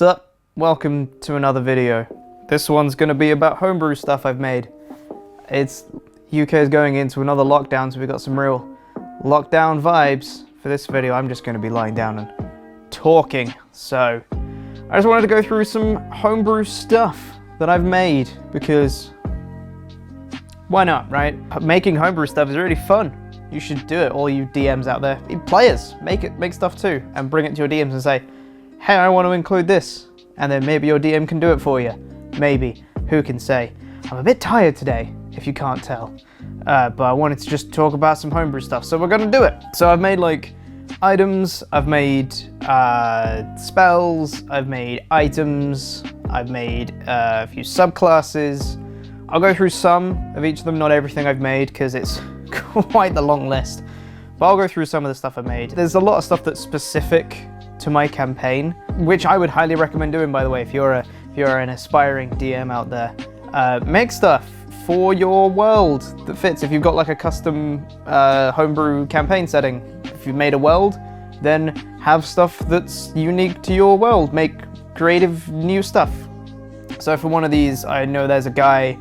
Sup? Welcome to another video. This one's gonna be about homebrew stuff I've made. UK is going into another lockdown, so we got some real lockdown vibes. For this video, I'm just gonna be lying down and talking. So, I just wanted to go through some homebrew stuff that I've made, because why not, right? Making homebrew stuff is really fun. You should do it, all you DMs out there. Players, make stuff too, and bring it to your DMs and say, hey, I want to include this. And then maybe your DM can do it for you. Maybe. Who can say? I'm a bit tired today, if you can't tell. But I wanted to just talk about some homebrew stuff, so we're gonna do it. So I've made like items, I've made spells, I've made items, I've made a few subclasses. I'll go through some of each of them, not everything I've made, because it's quite the long list. But I'll go through some of the stuff I made. There's a lot of stuff that's specific to my campaign, which I would highly recommend doing, by the way, if you're an aspiring DM out there. Make stuff for your world that fits. If you've got like a custom homebrew campaign setting, if you've made a world, then have stuff that's unique to your world. Make creative new stuff. So for one of these, I know there's a guy,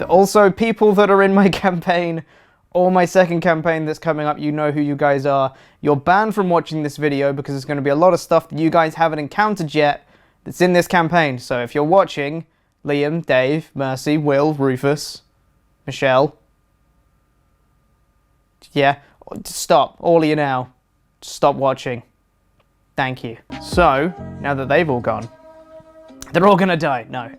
also people that are in my campaign or my second campaign that's coming up, you know who you guys are. You're banned from watching this video because there's going to be a lot of stuff that you guys haven't encountered yet that's in this campaign. So if you're watching, Liam, Dave, Mercy, Will, Rufus, Michelle, yeah, stop, all of you now, stop watching. Thank you. So, now that they've all gone, they're all gonna die. No,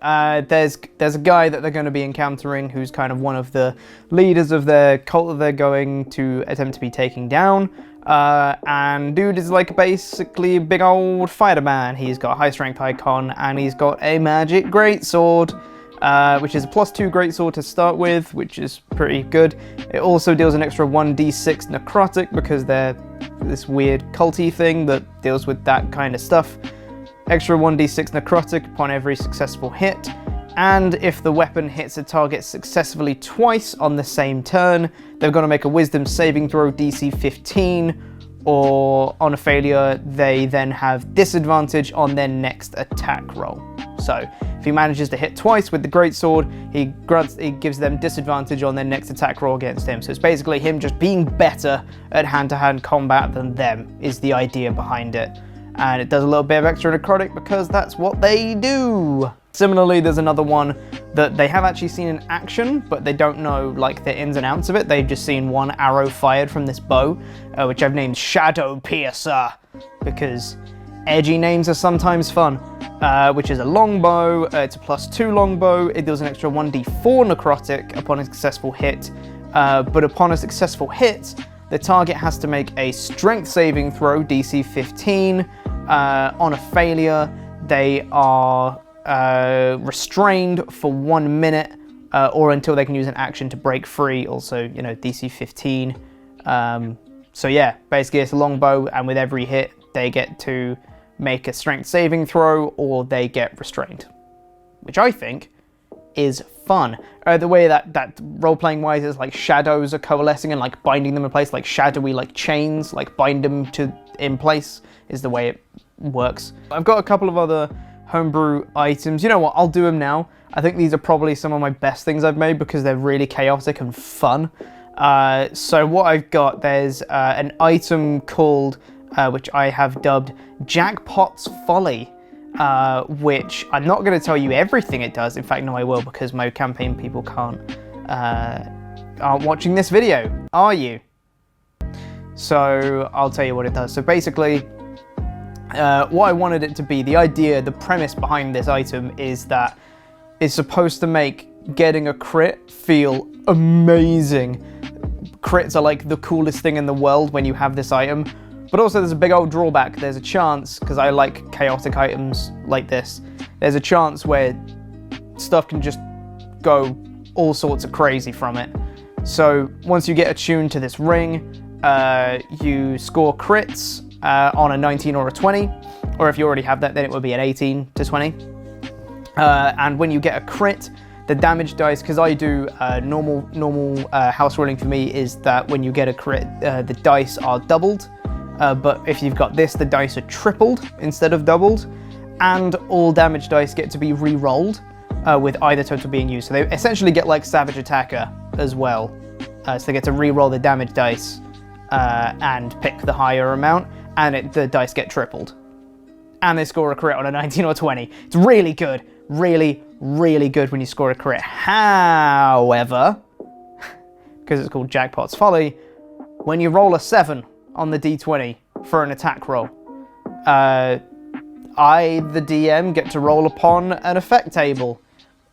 there's a guy that they're going to be encountering who's kind of one of the leaders of their cult that they're going to attempt to be taking down. And dude is like basically a big old fighter man. He's got a high strength icon and he's got a magic greatsword, which is a +2 greatsword to start with, which is pretty good. It also deals an extra 1d6 necrotic because they're this weird culty thing that deals with that kind of stuff. Extra 1d6 necrotic upon every successful hit, and if the weapon hits a target successfully twice on the same turn, they've got to make a wisdom saving throw DC 15, or on a failure, they then have disadvantage on their next attack roll. So if he manages to hit twice with the greatsword, he gives them disadvantage on their next attack roll against him. So it's basically him just being better at hand-to-hand combat than them is the idea behind it. And it does a little bit of extra necrotic because that's what they do. Similarly, there's another one that they have actually seen in action, but they don't know like the ins and outs of it. They've just seen one arrow fired from this bow, which I've named Shadow Piercer, because edgy names are sometimes fun. Which is a longbow. It's a +2 longbow. It deals an extra 1d4 necrotic upon a successful hit, but upon a successful hit, the target has to make a strength saving throw, DC 15. On a failure, they are restrained for 1 minute, or until they can use an action to break free, also, you know, DC 15. So yeah, basically it's a longbow, and with every hit, they get to make a strength saving throw, or they get restrained, which I think is fun. The way that role-playing wise is like shadows are coalescing and like binding them in place, like shadowy like chains, like bind them in place is the way it works. I've got a couple of other homebrew items. You know what, I'll do them now. I think these are probably some of my best things I've made because they're really chaotic and fun. So what I've got, there's an item called, which I have dubbed Jackpot's Folly. Which I'm not going to tell you everything it does. In fact, no, I will, because my campaign people aren't watching this video, are you? So I'll tell you what it does. So basically, what I wanted it to be, the idea, the premise behind this item is that it's supposed to make getting a crit feel amazing. Crits are like the coolest thing in the world when you have this item. But also there's a big old drawback. There's a chance, because I like chaotic items like this, there's a chance where stuff can just go all sorts of crazy from it. So once you get attuned to this ring, you score crits on a 19 or a 20, or if you already have that, then it would be an 18 to 20. And when you get a crit, the damage dice, because I do normal house ruling for me is that when you get a crit, the dice are doubled. But if you've got this, the dice are tripled instead of doubled. and all damage dice get to be re-rolled with either total being used. So they essentially get like Savage Attacker as well. So they get to re-roll the damage dice and pick the higher amount, and the dice get tripled. And they score a crit on a 19 or 20. It's really good. Really, really good when you score a crit. However, because it's called Jackpot's Folly, when you roll a 7 on the d20 for an attack roll, I, the DM, get to roll upon an effect table,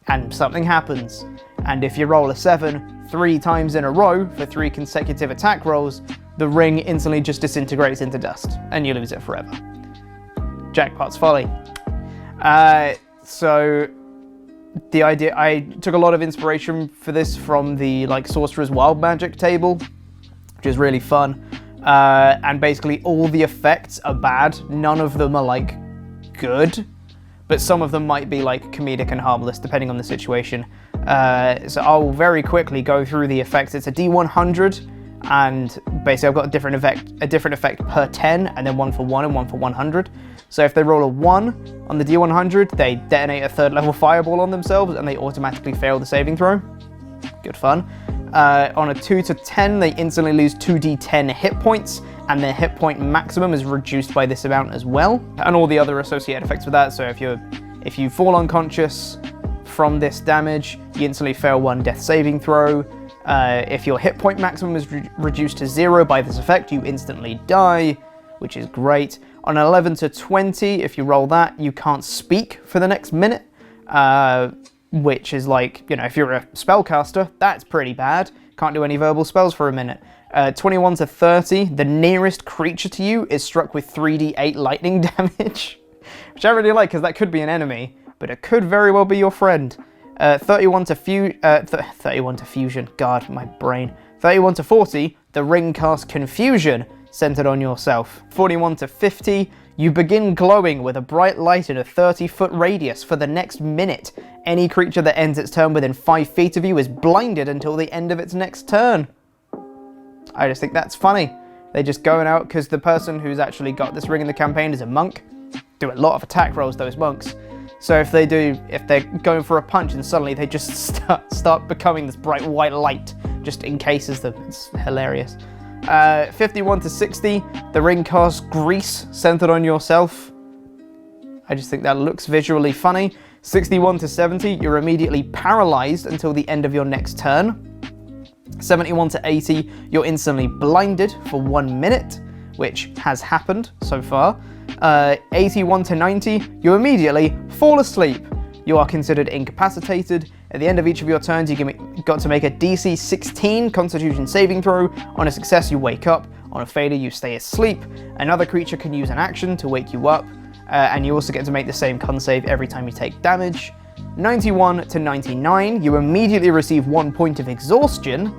and something happens. And if you roll a 7 3 times in a row for 3 consecutive attack rolls, the ring instantly just disintegrates into dust, and you lose it forever. Jackpot's Folly. So the idea, I took a lot of inspiration for this from the like Sorcerer's Wild Magic table, which is really fun. And basically all the effects are bad. None of them are like good, but some of them might be like comedic and harmless depending on the situation. So I'll very quickly go through the effects. It's a D100, and basically I've got a different effect per 10, and then one for 1 and one for 100. So if they roll a 1 on the D100, they detonate a 3rd level fireball on themselves and they automatically fail the saving throw. Good fun. On a 2 to 10, they instantly lose 2d10 hit points, and their hit point maximum is reduced by this amount as well, and all the other associated effects with that. So if you fall unconscious from this damage, you instantly fail 1 death saving throw. If your hit point maximum is reduced to 0 by this effect, you instantly die, which is great. On an 11 to 20, if you roll that, you can't speak for the next minute, which is like, you know, if you're a spellcaster, that's pretty bad. Can't do any verbal spells for a minute. 21 to 30, the nearest creature to you is struck with 3d8 lightning damage, which I really like because that could be an enemy, but it could very well be your friend. 31 to fusion, God, my brain. 31 to 40, the ring casts confusion centered on yourself. 41 to 50, you begin glowing with a bright light in a 30-foot radius for the next minute. Any creature that ends its turn within 5 feet of you is blinded until the end of its next turn. I just think that's funny. They're just going out, because the person who's actually got this ring in the campaign is a monk. Do a lot of attack rolls, those monks. So if they're going for a punch and suddenly they just start becoming this bright white light, just encases them. It's hilarious. 51 to 60, the ring casts grease centered on yourself. I just think that looks visually funny. 61 to 70, you're immediately paralyzed until the end of your next turn. 71 to 80, you're instantly blinded for 1 minute, which has happened so far. 81 to 90, you immediately fall asleep. You are considered incapacitated. At the end of each of your turns, you got to make a DC 16 Constitution saving throw. On a success, you wake up. On a failure, you stay asleep. Another creature can use an action to wake you up, and you also get to make the same con save every time you take damage. 91 to 99, you immediately receive 1 point of exhaustion,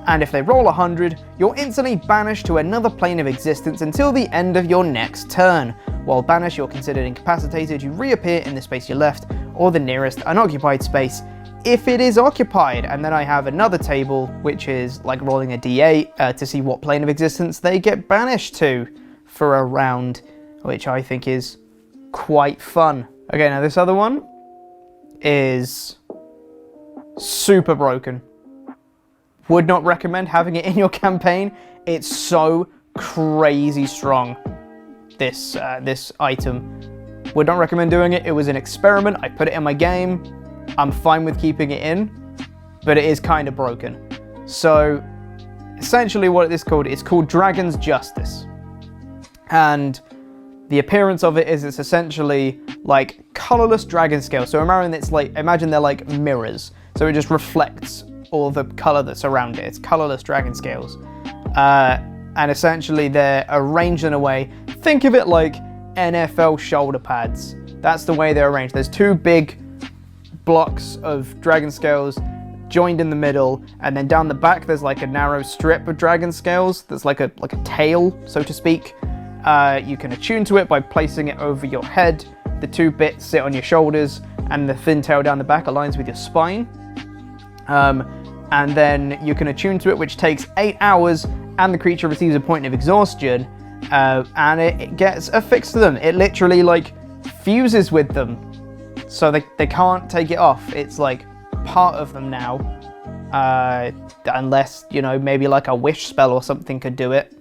and if they roll 100, you're instantly banished to another plane of existence until the end of your next turn. While banished, you're considered incapacitated. You reappear in the space you left, or the nearest unoccupied space, if it is occupied. And then I have another table, which is like rolling a d8 to see what plane of existence they get banished to for a round, which I think is quite fun. Okay, now this other one is super broken. Would not recommend having it in your campaign. It's so crazy strong, this item. Would not recommend doing it. It was an experiment. I put it in my game. I'm fine with keeping it in, but it is kind of broken. So essentially what it's called Dragon's Justice. And the appearance of it is it's essentially like colorless dragon scales. So imagine they're like mirrors. So it just reflects all the color that's around it. It's colorless dragon scales. And essentially they're arranged in a way, think of it like NFL shoulder pads. That's the way they're arranged. There's 2 big blocks of dragon scales joined in the middle, and then down the back there's like a narrow strip of dragon scales that's like a tail, so to speak. You can attune to it by placing it over your head. The 2 bits sit on your shoulders, and the thin tail down the back aligns with your spine. And then you can attune to it, which takes 8 hours, and the creature receives a point of exhaustion, and it gets affixed to them. It literally like fuses with them, so they can't take it off. It's like part of them now, unless, you know, maybe like a wish spell or something could do it.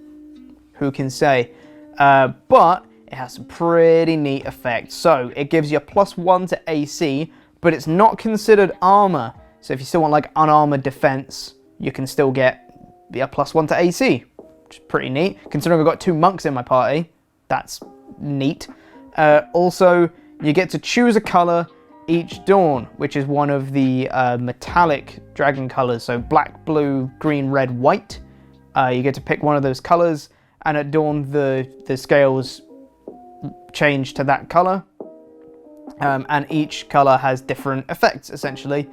Who can say? But it has some pretty neat effects. So it gives you a +1 to AC, but it's not considered armor. So if you still want like unarmored defense, you can still get a +1 to AC, which is pretty neat. Considering I've got 2 monks in my party, that's neat. Also, you get to choose a color each dawn, which is one of the metallic dragon colors. So black, blue, green, red, white. You get to pick one of those colors, and at dawn the scales change to that color. And each color has different effects, essentially.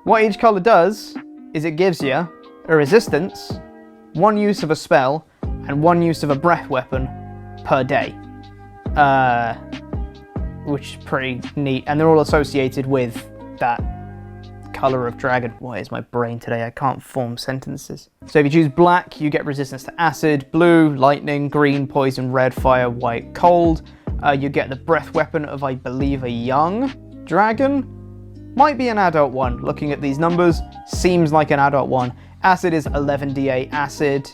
What each color does is it gives you a resistance, 1 use of a spell, and 1 use of a breath weapon per day. Which is pretty neat, and they're all associated with that color of dragon. Why is my brain today? I can't form sentences. So if you choose black, you get resistance to acid, blue, lightning, green, poison, red, fire, white, cold. You get the breath weapon of, I believe, a young dragon. Might be an adult one. Looking at these numbers, seems like an adult one. Acid is 11d8 acid.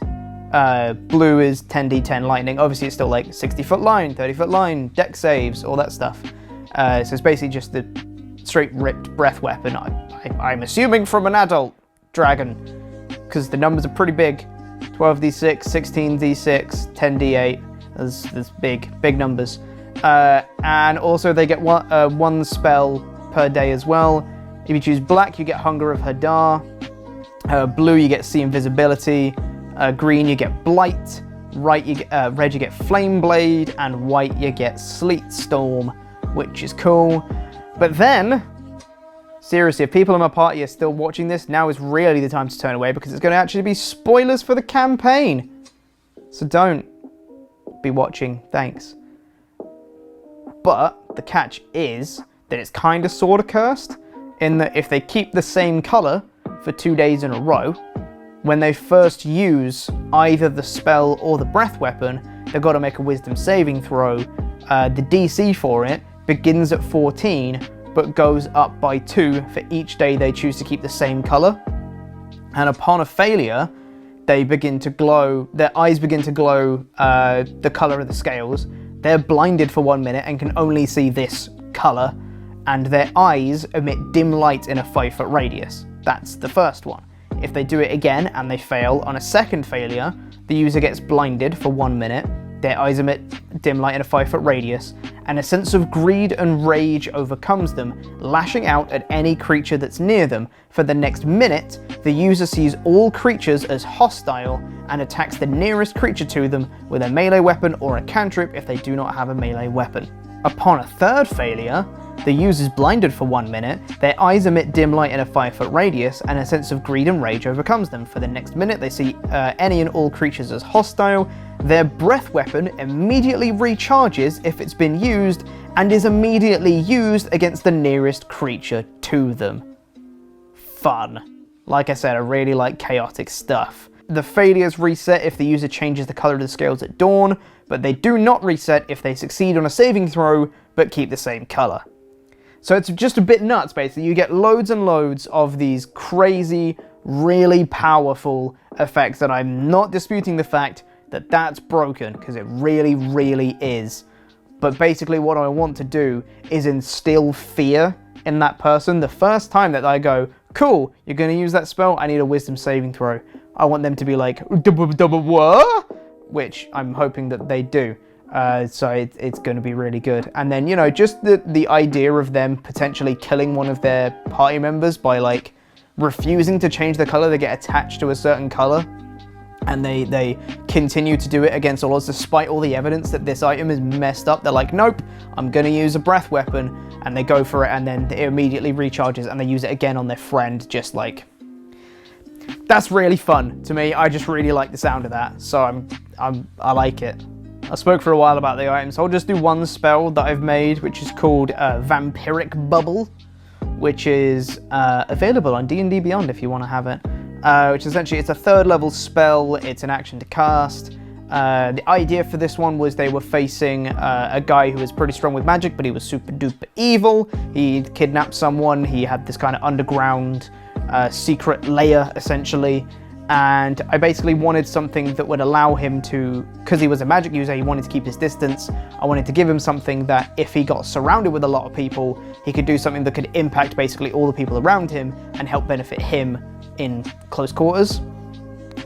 Blue is 10d10 lightning. Obviously, it's still like 60-foot line, 30-foot line, deck saves, all that stuff. So it's basically just the straight ripped breath weapon. I'm assuming from an adult dragon, because the numbers are pretty big. 12d6, 16d6, 10d8. There's big numbers. And also they get one spell per day as well. If you choose black, you get Hunger of Hadar. Blue, you get See Invisibility. Green, you get Blight. Red, you get Flame Blade. And white, you get Sleet Storm, which is cool. But then, seriously, if people in my party are still watching this, now is really the time to turn away, because it's going to actually be spoilers for the campaign. So don't be watching, thanks. But the catch is that it's kind of sort of cursed, in that if they keep the same color for 2 days in a row, when they first use either the spell or the breath weapon, they've got to make a wisdom saving throw. The DC for it begins at 14, but goes up by 2 for each day they choose to keep the same color. And upon a failure, they begin to glow, their eyes begin to glow the color of the scales. They're blinded for 1 minute and can only see this color, and their eyes emit dim light in a 5-foot radius. That's the first one. If they do it again and they fail on a second failure, the user gets blinded for 1 minute, their eyes emit dim light in a 5-foot radius, and a sense of greed and rage overcomes them, lashing out at any creature that's near them. For the next minute, the user sees all creatures as hostile and attacks the nearest creature to them with a melee weapon or a cantrip if they do not have a melee weapon. Upon a third failure, the user's blinded for 1 minute, their eyes emit dim light in a 5-foot radius, and a sense of greed and rage overcomes them. For the next minute, they see any and all creatures as hostile. Their breath weapon immediately recharges if it's been used, and is immediately used against the nearest creature to them. Fun. Like I said, I really like chaotic stuff. The failures reset if the user changes the color of the scales at dawn, but they do not reset if they succeed on a saving throw, but keep the same color. So it's just a bit nuts, basically. You get loads and loads of these crazy, really powerful effects, and I'm not disputing the fact that that's broken, because it really, really is. But basically what I want to do is instill fear in that person. The first time that I go, cool, you're going to use that spell, I need a wisdom saving throw. I want them to be like, what? Which I'm hoping that they do. So it's going to be really good. And then, you know, just the idea of them potentially killing one of their party members by like refusing to change the color, they get attached to a certain color, and they continue to do it against all odds despite all the evidence that this item is messed up. They're like, nope, I'm going to use a breath weapon, and they go for it, and then it immediately recharges, and they use it again on their friend. Just like, that's really fun to me. I just really like the sound of that, so I like it. I spoke for a while about the items, so I'll just do one spell that I've made, which is called Vampiric Bubble, which is available on D&D Beyond if you want to have it. Which essentially, it's a 3rd level spell, it's an action to cast, The idea for this one was they were facing a guy who was pretty strong with magic, but he was super duper evil. He kidnapped someone. He had this kind of underground secret layer, essentially. And I basically wanted something that would allow him to, because he was a magic user, he wanted to keep his distance. I wanted to give him something that if he got surrounded with a lot of people, he could do something that could impact basically all the people around him and help benefit him in close quarters.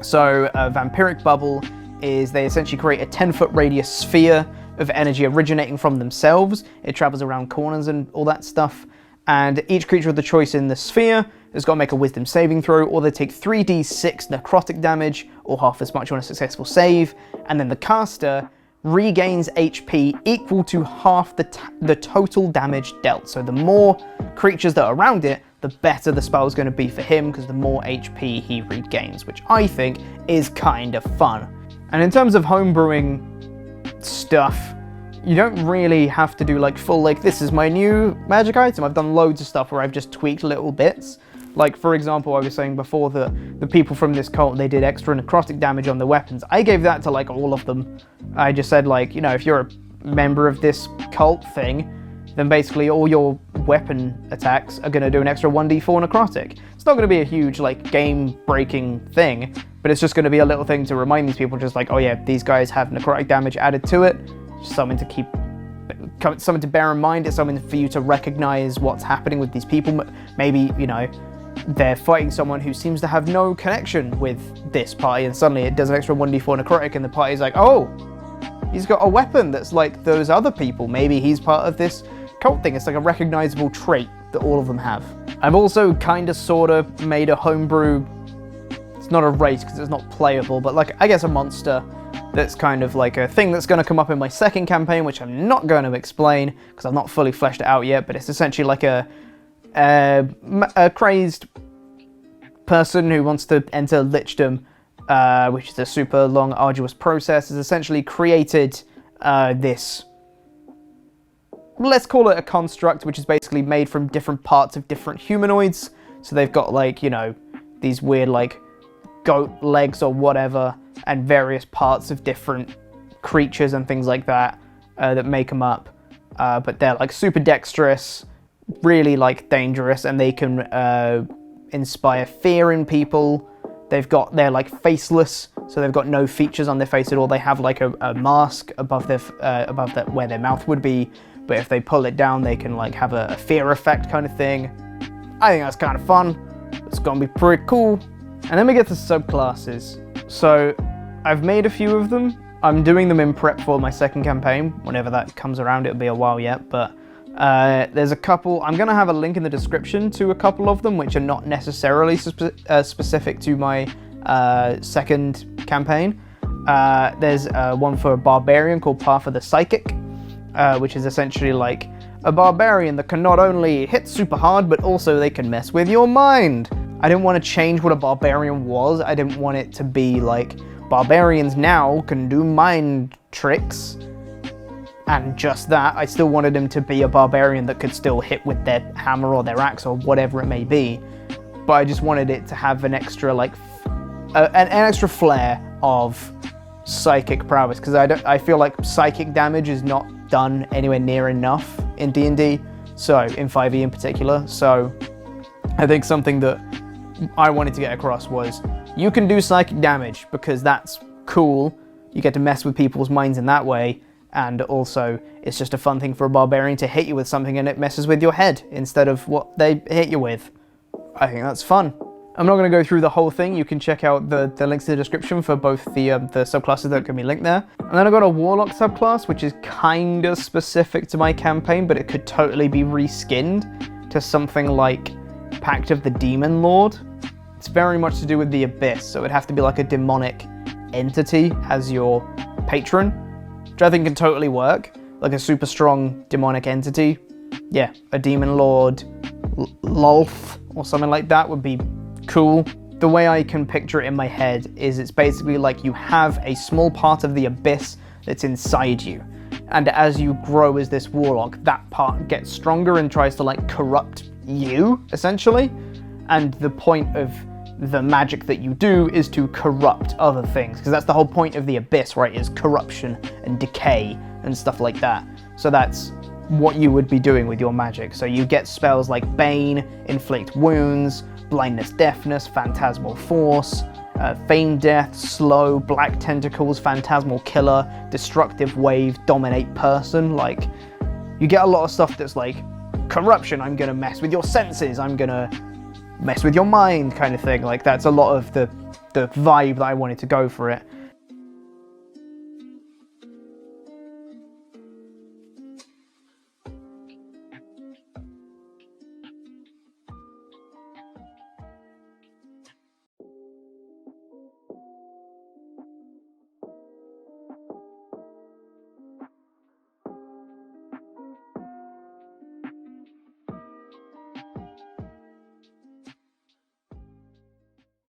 So Vampiric Bubble is they essentially create a 10-foot radius sphere of energy originating from themselves. It travels around corners and all that stuff. And each creature of the choice in the sphere has got to make a wisdom saving throw, or they take 3d6 necrotic damage, or half as much on a successful save. And then the caster regains HP equal to half the total damage dealt. So the more creatures that are around it, the better the spell is going to be for him, because the more HP he regains, which I think is kind of fun. And in terms of homebrewing stuff, you don't really have to do like full, like, this is my new magic item. I've done loads of stuff where I've just tweaked little bits. Like, for example, I was saying before that the people from this cult, they did extra necrotic damage on their weapons. I gave that to like all of them. I just said, like, you know, if you're a member of this cult thing, then basically all your weapon attacks are going to do an extra 1d4 necrotic. It's not going to be a huge, like, game-breaking thing, but it's just going to be a little thing to remind these people, just like, oh yeah, these guys have necrotic damage added to it. Just something to keep, something to bear in mind. It's something for you to recognize what's happening with these people. Maybe, you know, they're fighting someone who seems to have no connection with this party, and suddenly it does an extra 1d4 necrotic, and the party's like, oh, he's got a weapon that's like those other people. Maybe he's part of this cult thing. It's like a recognizable trait that all of them have. I've also kind of sort of made a homebrew, it's not a race because it's not playable, but like, I guess a monster that's kind of like a thing that's going to come up in my second campaign, which I'm not going to explain because I've not fully fleshed it out yet, but it's essentially like a crazed person who wants to enter lichdom, which is a super long, arduous process, has essentially created this, let's call it a construct, which is basically made from different parts of different humanoids. So they've got, like, you know, these weird, like, goat legs or whatever, and various parts of different creatures and things like that that make them up. But they're, like, super dexterous, really, like, dangerous, and they can inspire fear in people. They're like faceless, so they've got no features on their face at all. They have like a mask above their where their mouth would be, but if they pull it down, they can like have a fear effect kind of thing. I think that's kind of fun. It's gonna be pretty cool. And then we get to subclasses. So I've made a few of them. I'm doing them in prep for my second campaign. Whenever that comes around, it'll be a while yet, but there's a couple. I'm going to have a link in the description to a couple of them, which are not necessarily specific to my second campaign. There's one for a barbarian called Path of the Psychic, which is essentially like a barbarian that can not only hit super hard, but also they can mess with your mind. I didn't want to change what a barbarian was. I didn't want it to be like, barbarians now can do mind tricks, and just that. I still wanted him to be a barbarian that could still hit with their hammer or their axe or whatever it may be. But I just wanted it to have an extra, like, an extra flair of psychic prowess, because I feel like psychic damage is not done anywhere near enough in D&D, so in 5e in particular. So I think something that I wanted to get across was, you can do psychic damage because that's cool. You get to mess with people's minds in that way. And also, it's just a fun thing for a barbarian to hit you with something and it messes with your head instead of what they hit you with. I think that's fun. I'm not going to go through the whole thing. You can check out the links in the description for both the subclasses that can be linked there. And then I've got a Warlock subclass, which is kind of specific to my campaign, but it could totally be reskinned to something like Pact of the Demon Lord. It's very much to do with the Abyss, so it'd have to be like a demonic entity as your patron, which I think can totally work. Like a super strong demonic entity. Yeah, a Demon Lord Lolth or something like that would be cool. The way I can picture it in my head is it's basically like you have a small part of the Abyss that's inside you. And as you grow as this warlock, that part gets stronger and tries to like corrupt you, essentially. And the point of the magic that you do is to corrupt other things, because that's the whole point of the Abyss, right, is corruption and decay and stuff like that. So that's what you would be doing with your magic. So you get spells like Bane, Inflict Wounds, Blindness, Deafness, Phantasmal Force, Feign Death, Slow, Black Tentacles, Phantasmal Killer, Destructive Wave, Dominate Person. Like, you get a lot of stuff that's like, corruption, I'm gonna mess with your senses, I'm gonna mess with your mind kind of thing. Like, that's a lot of the vibe that I wanted to go for it.